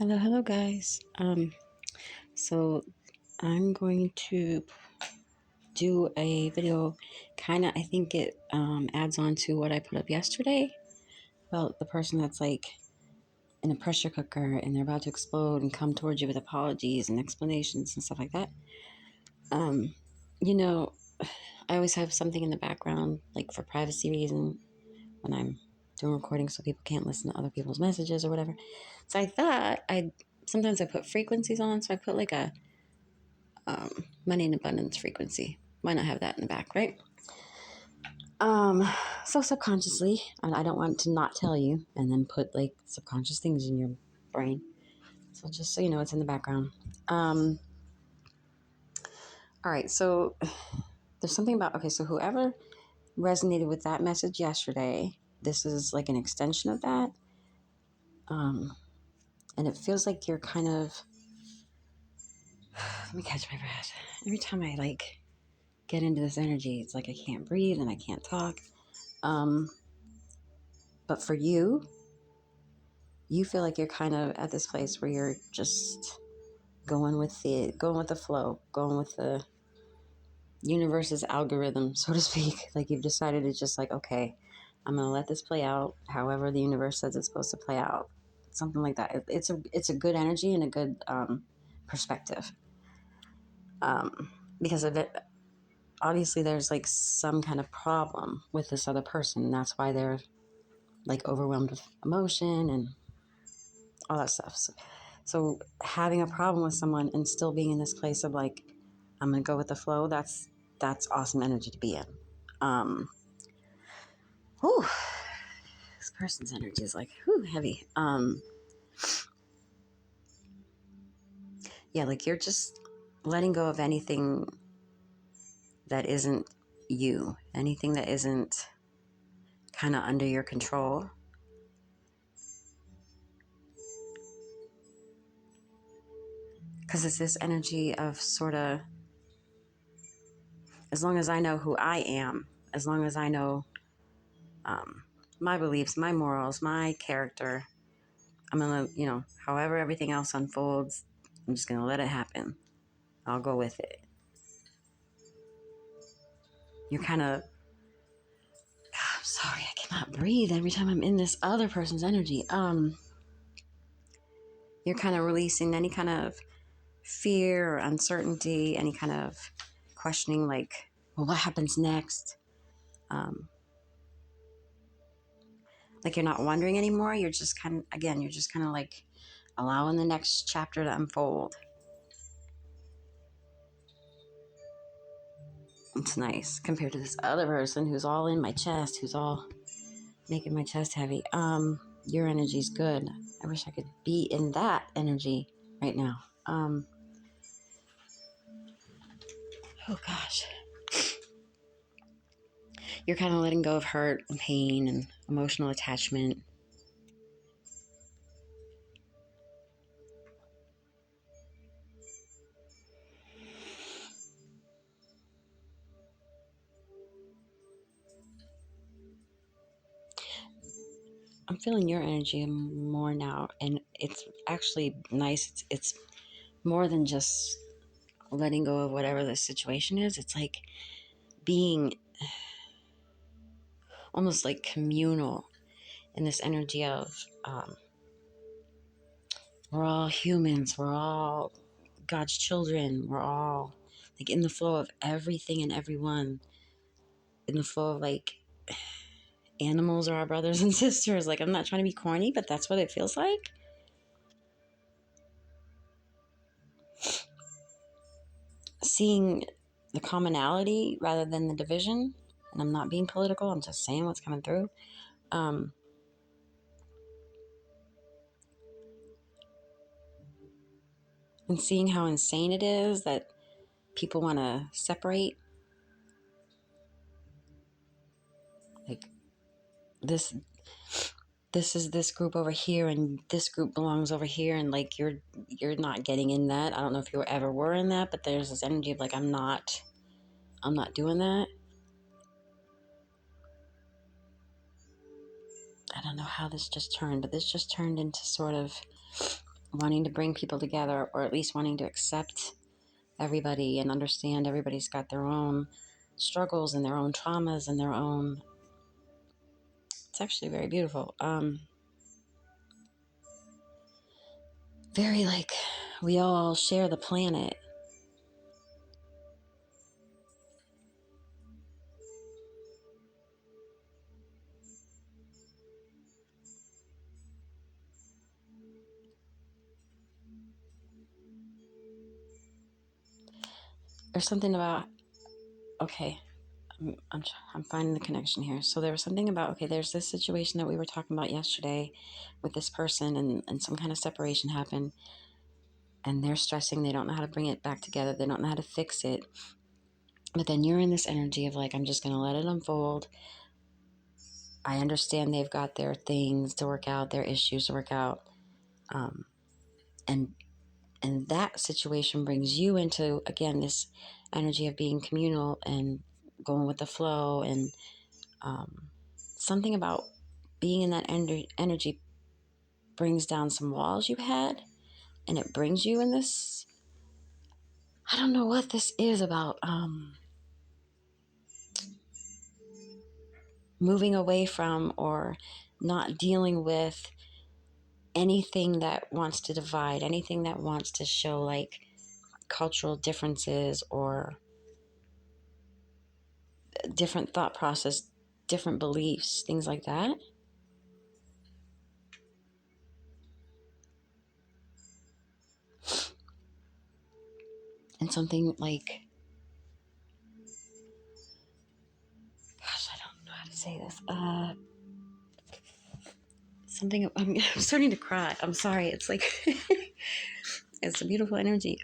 Hello guys. So I'm going to do a video, I think it adds on to what I put up yesterday about the person that's like in a pressure cooker and they're about to explode and come towards you with apologies and explanations and stuff like that. Um, you know, I always have something in the background, like for privacy reason, when I'm doing recordings so people can't listen to other people's messages or whatever. So I thought sometimes I put frequencies on, so I put like a money in abundance frequency. Why not have that in the back, right? So subconsciously, and I don't want to not tell you and then put like subconscious things in your brain. So just so you know, it's in the background. All right, so there's something about, okay, so whoever resonated with that message yesterday, this is like an extension of that. And it feels like you're kind of, let me catch my breath. Every time I like get into this energy, it's like I can't breathe and I can't talk. But for you feel like you're kind of at this place where you're just going with the flow, going with the universe's algorithm, so to speak. Like you've decided to just like, okay, I'm gonna let this play out however the universe says it's supposed to play out, something like that. It's a good energy and a good perspective, because of it. Obviously, there's like some kind of problem with this other person, and that's why they're like overwhelmed with emotion and all that stuff. So having a problem with someone and still being in this place of like, I'm gonna go with the flow, that's awesome energy to be in. Whew, this person's energy is like heavy. Yeah, like you're just letting go of anything that isn't you, anything that isn't kind of under your control. Because it's this energy of sort of, as long as I know who I am, as long as I know my beliefs, my morals, my character, I'm going to, however everything else unfolds, I'm just going to let it happen. I'll go with it. You're kind of, I'm sorry, I cannot breathe every time I'm in this other person's energy. You're kind of releasing any kind of fear or uncertainty, any kind of questioning, like, well, what happens next? Like you're not wondering anymore. You're just kind of like allowing the next chapter to unfold. It's nice compared to this other person who's all in my chest, who's all making my chest heavy. Your energy's good. I wish I could be in that energy right now. Oh gosh. You're kind of letting go of hurt and pain and emotional attachment. I'm feeling your energy more now, and it's actually nice. It's more than just letting go of whatever the situation is. It's like being almost like communal in this energy of we're all humans, we're all God's children, we're all like in the flow of everything and everyone, in the flow of like animals are our brothers and sisters. Like, I'm not trying to be corny, but that's what it feels like. Seeing the commonality rather than the division. And I'm not being political, I'm just saying what's coming through. And seeing how insane it is that people want to separate. Like, this is this group over here and this group belongs over here, and like you're not getting in that. I don't know if you ever were in that, but there's this energy of like I'm not doing that. I don't know how this just turned, but this just turned into sort of wanting to bring people together, or at least wanting to accept everybody and understand everybody's got their own struggles and their own traumas and their own. It's actually very beautiful. Very like we all share the planet. There's something about, okay, I'm finding the connection here. So there was something about, okay, there's this situation that we were talking about yesterday with this person, and some kind of separation happened, and they're stressing. They don't know how to bring it back together. They don't know how to fix it. But then you're in this energy of like, I'm just going to let it unfold. I understand they've got their things to work out, their issues to work out. And that situation brings you into, again, this energy of being communal and going with the flow, and something about being in that energy brings down some walls you had, and it brings you in this, I don't know what this is about, moving away from or not dealing with anything that wants to divide, anything that wants to show like cultural differences or different thought process, different beliefs, things like that. And something like, gosh, I don't know how to say this. Something, I'm starting to cry. I'm sorry. It's like, it's a beautiful energy.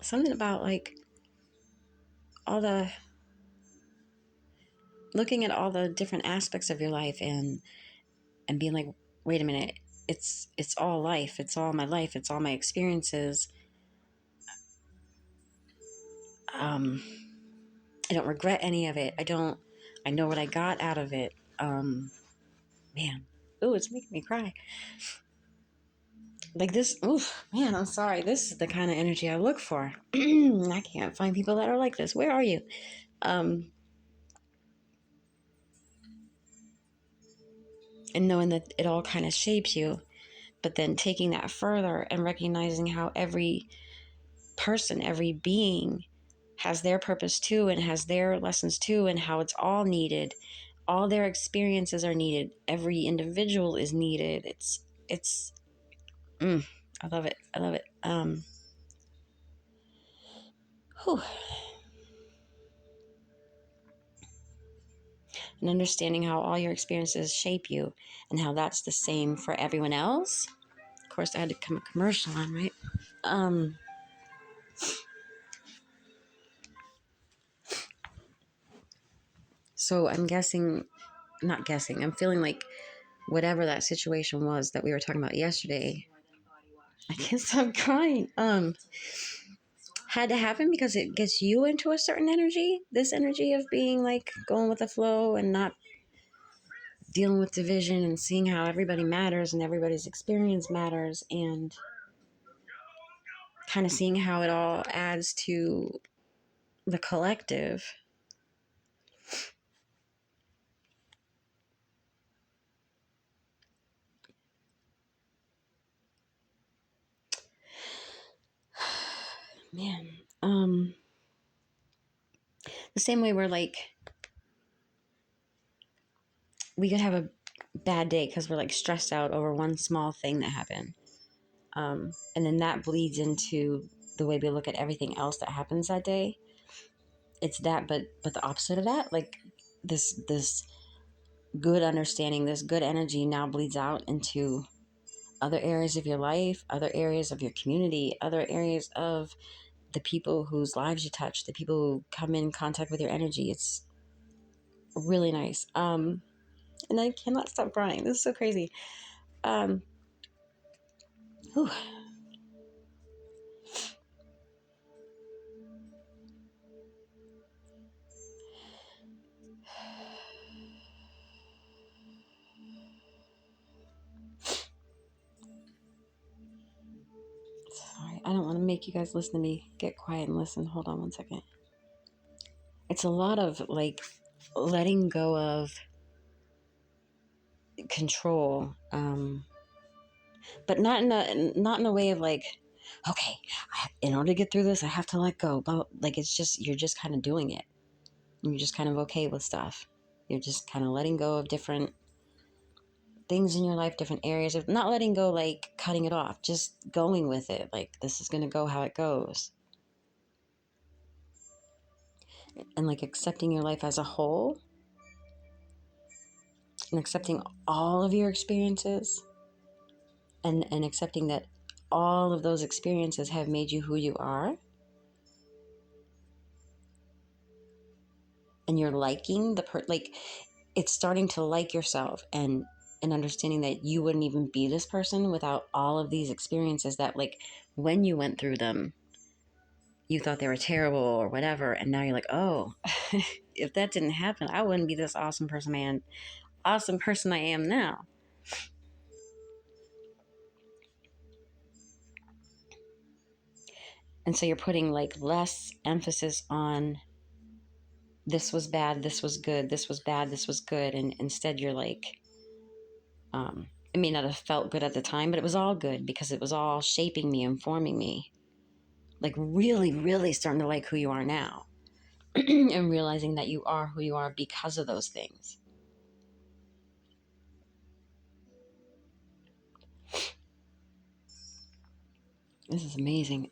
Something about like all the, looking at all the different aspects of your life and being like, wait a minute, it's all life. It's all my life. It's all my experiences. I don't regret any of it. I know what I got out of it. Man, ooh, it's making me cry. Like this, oof, man, I'm sorry. This is the kind of energy I look for. I can't find people that are like this. Where are you? And knowing that it all kind of shapes you, but then taking that further and recognizing how every person, every being has their purpose too, and has their lessons too, and how it's all needed. All their experiences are needed. Every individual is needed. It's I love it. I love it. Whew. And understanding how all your experiences shape you and how that's the same for everyone else. Of course, I had to come a commercial on, right? So I'm feeling like whatever that situation was that we were talking about yesterday, I can't stop crying. Had to happen because it gets you into a certain energy. This energy of being like going with the flow and not dealing with division, and seeing how everybody matters and everybody's experience matters, and kind of seeing how it all adds to the collective. Man, the same way we're like, we could have a bad day because we're like stressed out over one small thing that happened. And then that bleeds into the way we look at everything else that happens that day. It's that, but the opposite of that, like this good understanding, this good energy now bleeds out into other areas of your life, other areas of your community, other areas of the people whose lives you touch, the people who come in contact with your energy. It's really nice. And I cannot stop crying. This is so crazy. Whew. I don't want to make you guys listen to me. Get quiet and listen. Hold on one second. It's a lot of like letting go of control, but not in a way of like, okay, in order to get through this, I have to let go. But like, it's just, you're just kind of doing it. You're just kind of okay with stuff. You're just kind of letting go of different things in your life, different areas of not letting go, like cutting it off, just going with it. Like, this is going to go how it goes. And like accepting your life as a whole and accepting all of your experiences and accepting that all of those experiences have made you who you are. And you're liking like, it's starting to like yourself and understanding that you wouldn't even be this person without all of these experiences that, like, when you went through them, you thought they were terrible or whatever. And now you're like, oh, if that didn't happen, I wouldn't be this awesome person I am now. And so you're putting like less emphasis on this was bad, this was good, this was bad, this was good. And instead you're like, it may not have felt good at the time, but it was all good because it was all shaping me and forming me. Like really, really starting to like who you are now and realizing that you are who you are because of those things. This is amazing.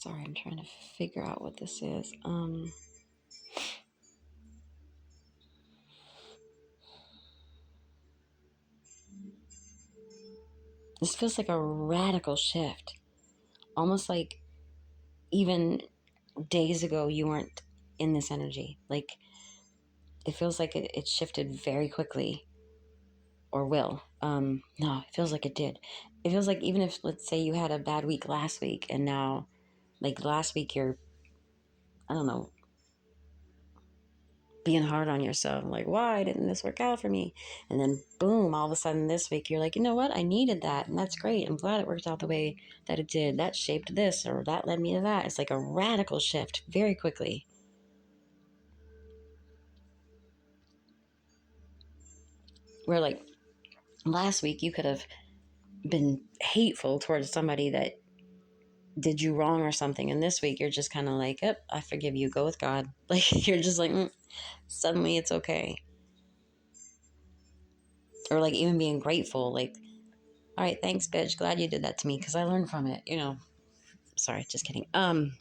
Sorry, I'm trying to figure out what this is. This feels like a radical shift. Almost like even days ago you weren't in this energy. Like, it feels like it shifted very quickly, or will. No, it feels like it did. It feels like even if, let's say, you had a bad week last week and now, like last week, you're, I don't know, being hard on yourself. Like, why didn't this work out for me? And then boom, all of a sudden this week, you're like, you know what? I needed that. And that's great. I'm glad it worked out the way that it did. That shaped this, or that led me to that. It's like a radical shift very quickly. Where like last week, you could have been hateful towards somebody that did you wrong or something. And this week, you're just kind of like, yep, I forgive you. Go with God. Like, you're just like, suddenly it's okay. Or like even being grateful, like, all right, thanks, bitch. Glad you did that to me because I learned from it. Sorry, just kidding. I'm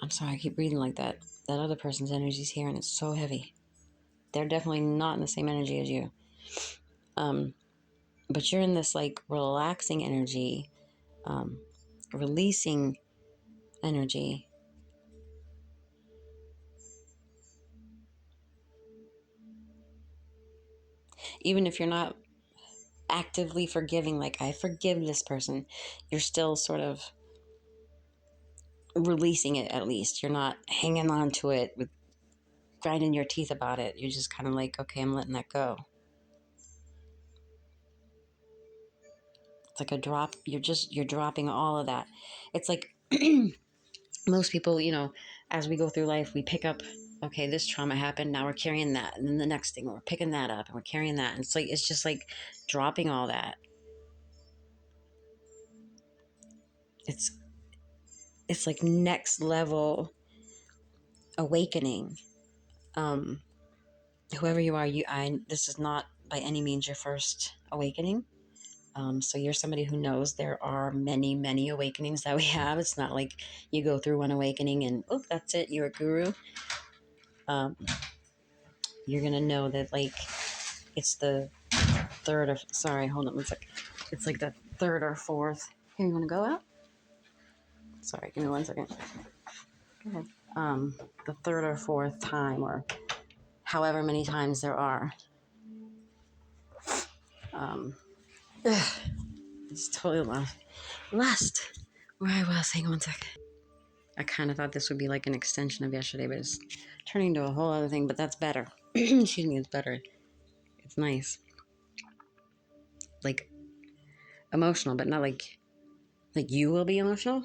sorry, I keep breathing like that. That other person's energy is here and it's so heavy. They're definitely not in the same energy as you. But you're in this like relaxing energy, releasing energy. Even if you're not actively forgiving, like, I forgive this person, you're still sort of releasing it. At least you're not hanging on to it with grinding your teeth about it. You're just kind of like, okay, I'm letting that go. It's like a drop. You're dropping all of that. It's like most people, as we go through life, we pick up, okay, this trauma happened, now we're carrying that, and then the next thing we're picking that up and we're carrying that. And it's just like dropping all that. It's like next level awakening. Whoever you are, this is not by any means your first awakening. So you're somebody who knows there are many, many awakenings that we have. It's not like you go through one awakening and, oh, that's it, you're a guru. You're going to know that, like, it's the third or, sorry, hold on one sec. It's like the third or fourth. Here, you want to go out? Sorry, give me 1 second. Go ahead. The third or fourth time, or however many times there are. It's totally lost where I was. Hang on one second. I kind of thought this would be like an extension of yesterday, but it's turning into a whole other thing, but that's better. Excuse me, it's better. It's nice. Like, emotional, but not like you will be emotional.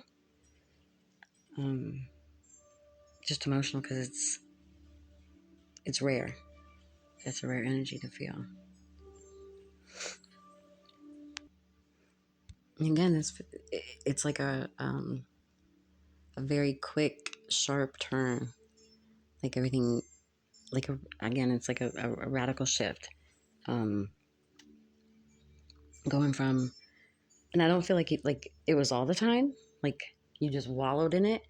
Just emotional because it's rare. It's a rare energy to feel. And again, it's like a very quick, sharp turn. Like everything, again, it's like a radical shift. Going from, and I don't feel like it was all the time. Like you just wallowed in it,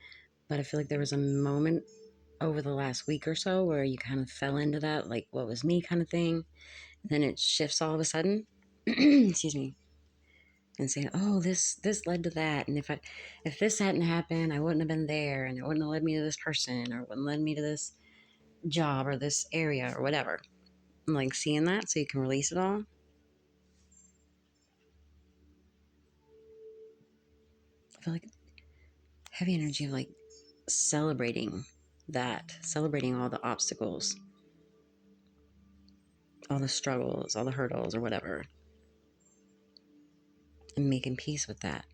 but I feel like there was a moment over the last week or so where you kind of fell into that, like what was me kind of thing. Then it shifts all of a sudden. Excuse me. And saying, oh, this led to that, and if this hadn't happened, I wouldn't have been there, and it wouldn't have led me to this person, or wouldn't led me to this job or this area or whatever. And like seeing that so you can release it all. I feel like heavy energy of like celebrating all the obstacles, all the struggles, all the hurdles or whatever, and making peace with that.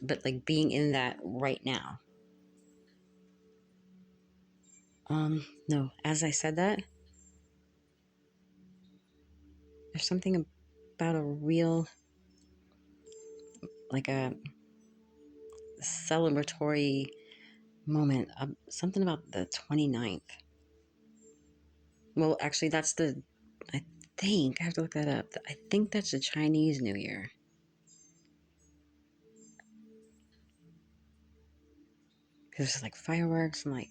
But like being in that right now. No, as I said that, there's something about a real, like a celebratory moment. Something about the 29th. Well, actually, I think, I have to look that up. I think that's the Chinese New Year. Because there's like fireworks and like,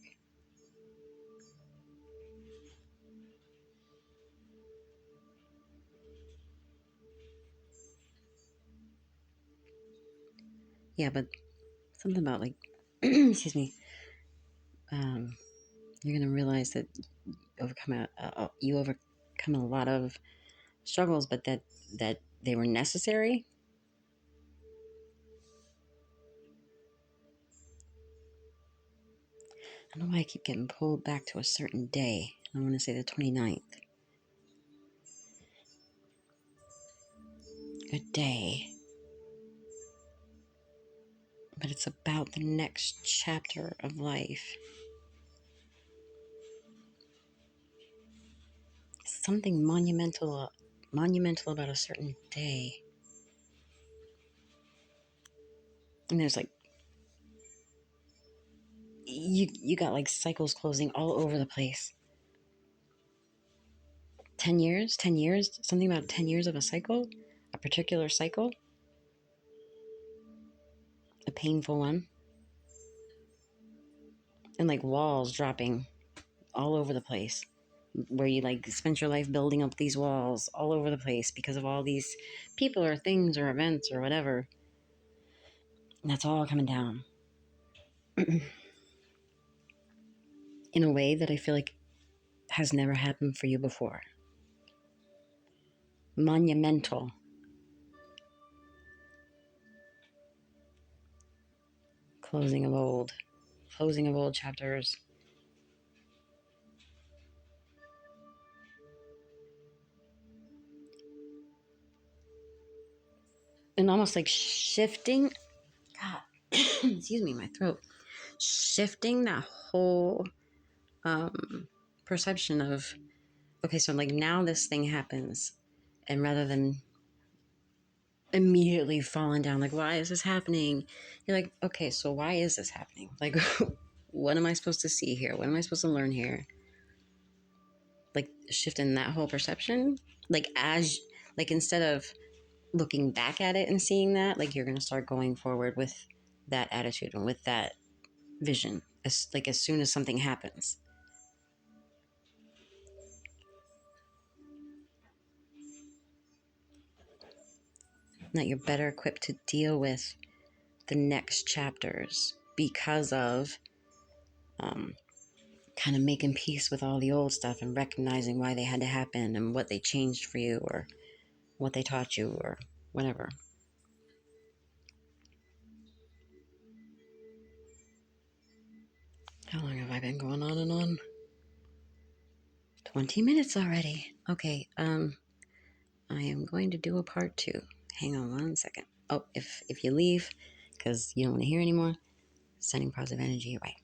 yeah, but something about like, excuse me, you're going to realize that you overcome a lot of struggles, but that they were necessary. I don't know why I keep getting pulled back to a certain day. I want to say the 29th. A day. But it's about the next chapter of life. Something monumental about a certain day. And there's like, you got like cycles closing all over the place. 10 years, something about 10 years of a cycle, a particular cycle, a painful one. And like walls dropping all over the place, where you like spent your life building up these walls all over the place because of all these people or things or events or whatever. And that's all coming down. In a way that I feel like has never happened for you before. Monumental. Closing of old chapters. And almost like shifting, God, excuse me, my throat. Shifting that whole perception of, okay, so like now this thing happens, and rather than immediately falling down, like, why is this happening? You're like, okay, so why is this happening? Like, what am I supposed to see here? What am I supposed to learn here? Like shifting that whole perception, like instead of looking back at it and seeing that, like you're going to start going forward with that attitude and with that vision as soon as something happens. That you're better equipped to deal with the next chapters because of kind of making peace with all the old stuff and recognizing why they had to happen and what they changed for you or what they taught you or whatever. How long have I been going on and on? 20 minutes already. Okay, I am going to do a part 2. Hang on one second. Oh, if you leave because you don't want to hear anymore, sending positive energy your way.